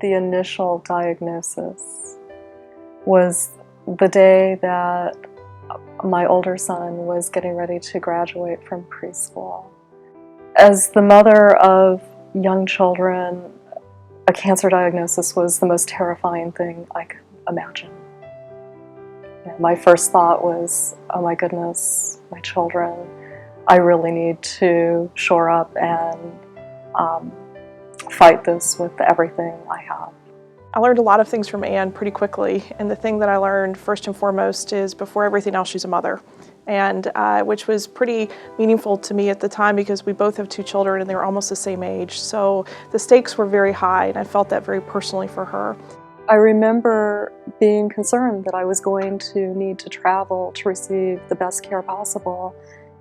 The initial diagnosis was the day that my older son was getting ready to graduate from preschool. As the mother of young children, a cancer diagnosis was the most terrifying thing I could imagine. My first thought was, oh my goodness, my children, I really need to shore up and fight this with everything I have. I learned a lot of things from Anne pretty quickly, and the thing that I learned first and foremost is before everything else, she's a mother, and which was pretty meaningful to me at the time because we both have two children and they were almost the same age. So the stakes were very high, and I felt that very personally for her. I remember being concerned that I was going to need to travel to receive the best care possible,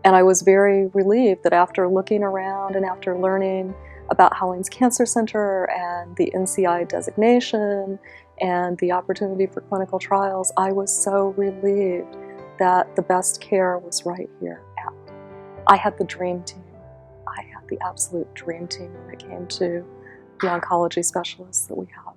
and I was very relieved that after looking around and after learning about Hollings Cancer Center and the NCI designation and the opportunity for clinical trials, I was so relieved that the best care was right here. I had the dream team. I had the absolute dream team when it came to the oncology specialists that we have.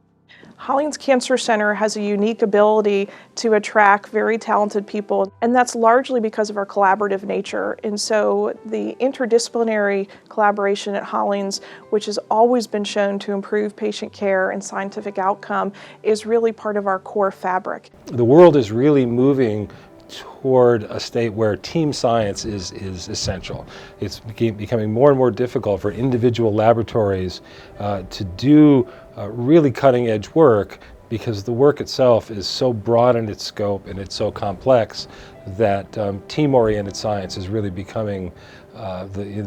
Hollings Cancer Center has a unique ability to attract very talented people, and that's largely because of our collaborative nature. And so the interdisciplinary collaboration at Hollings, which has always been shown to improve patient care and scientific outcome, is really part of our core fabric. The world is really moving toward a state where team science is essential. It's becoming more and more difficult for individual laboratories to do really cutting-edge work because the work itself is so broad in its scope and it's so complex that team-oriented science is really becoming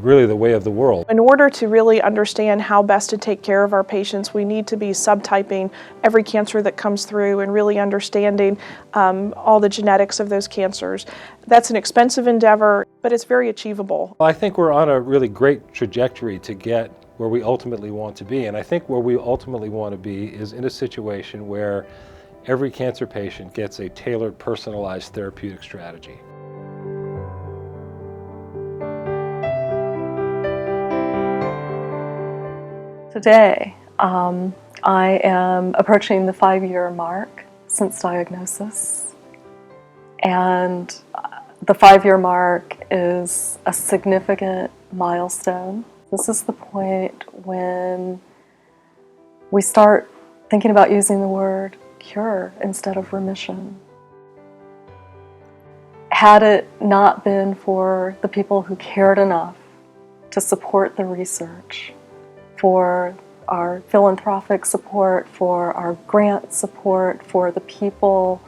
really the way of the world. In order to really understand how best to take care of our patients, we need to be subtyping every cancer that comes through and really understanding all the genetics of those cancers. That's an expensive endeavor, but it's very achievable. I think we're on a really great trajectory to get where we ultimately want to be, and I think where we ultimately want to be is in a situation where every cancer patient gets a tailored, personalized therapeutic strategy. Today, I am approaching the 5-year mark since diagnosis, and the 5-year mark is a significant milestone. This is the point when we start thinking about using the word cure instead of remission. Had it not been for the people who cared enough to support the research, for our philanthropic support, for our grant support, for the people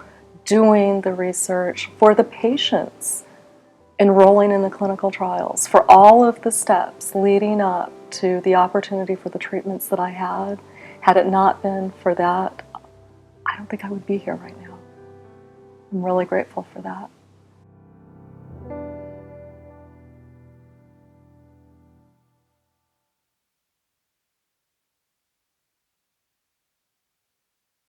doing the research, for the patients enrolling in the clinical trials, for all of the steps leading up to the opportunity for the treatments that I had it not been for that, I don't think I would be here right now. I'm really grateful for that.